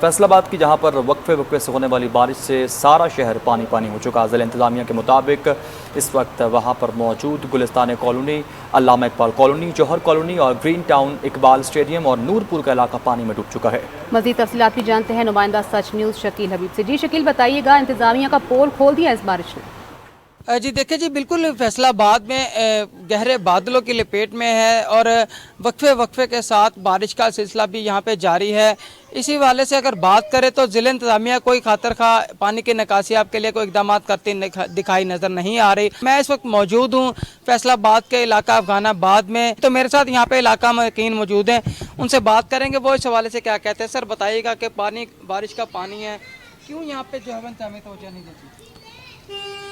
फैसलाबाद की जहां पर वक्फे वक्फे से होने वाली बारिश से सारा शहर पानी पानी हो चुका। ज़िला इंतज़ामिया के मुताबिक इस वक्त वहां पर मौजूद गुलिस्तान कॉलोनी, अल्लामा इकबाल कॉलोनी, जौहर कॉलोनी और ग्रीन टाउन, इकबाल स्टेडियम और नूरपुर का इलाका पानी में डूब चुका है। मज़ीद तफसीलात भी जानते हैं नुमाइंदा सच न्यूज़ शकील हबीब से। जी शकील, बताइएगा, इंतज़ामिया का पोल खोल दिया इस बारिश ने? जी देखिए जी, बिल्कुल फैसलाबाद में गहरे बादलों की लपेट में है और वक्फे वक्फे के साथ बारिश का सिलसिला भी यहाँ पे जारी है। इसी वाले से अगर बात करें तो ज़िला इंतज़ामिया कोई खातर खा पानी की निकासियाब के लिए कोई इकदाम करते दिखाई नज़र नहीं आ रही। मैं इस वक्त मौजूद हूँ फैसलाबाद के इलाका अफगानाबाद में, तो मेरे साथ यहाँ पे इलाका मकीन मौजूद हैं, उनसे बात करेंगे वो इस हवाले से क्या कहते हैं। सर बताइएगा कि पानी, बारिश का पानी है, क्यों यहाँ पे जो है इंतज़ामिया तवज्जो नहीं देती?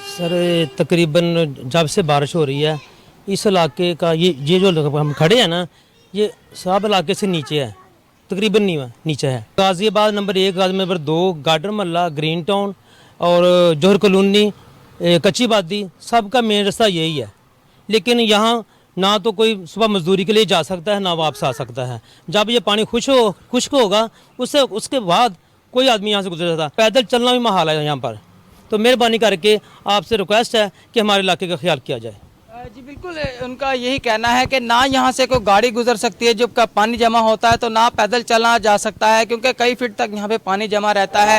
सर तकरीबन जब से बारिश हो रही है इस इलाके का ये जो हम खड़े हैं ना, ये सब इलाके से नीचे है, तकरीबन नीचे है। Ghaziabad number 1, Ghazi number 2, garden महल्ला, ग्रीन टाउन और जौहर कॉलोनी, कच्ची बादी, सब का मेन रास्ता यही है। लेकिन यहाँ ना तो कोई सुबह मजदूरी के लिए जा सकता है, ना वापस आ सकता है। जब ये पानी खुश्क होगा उसके बाद कोई आदमी यहाँ से गुजर सकता। पैदल चलना भी महाल है यहाँ पर। तो मेहरबानी करके आपसे रिक्वेस्ट है कि हमारे इलाके का ख्याल किया जाए। जी बिल्कुल, उनका यही कहना है कि ना यहाँ से कोई गाड़ी गुजर सकती है, जब का पानी जमा होता है तो ना पैदल चला जा सकता है, क्योंकि कई फीट तक यहाँ पे पानी जमा रहता है।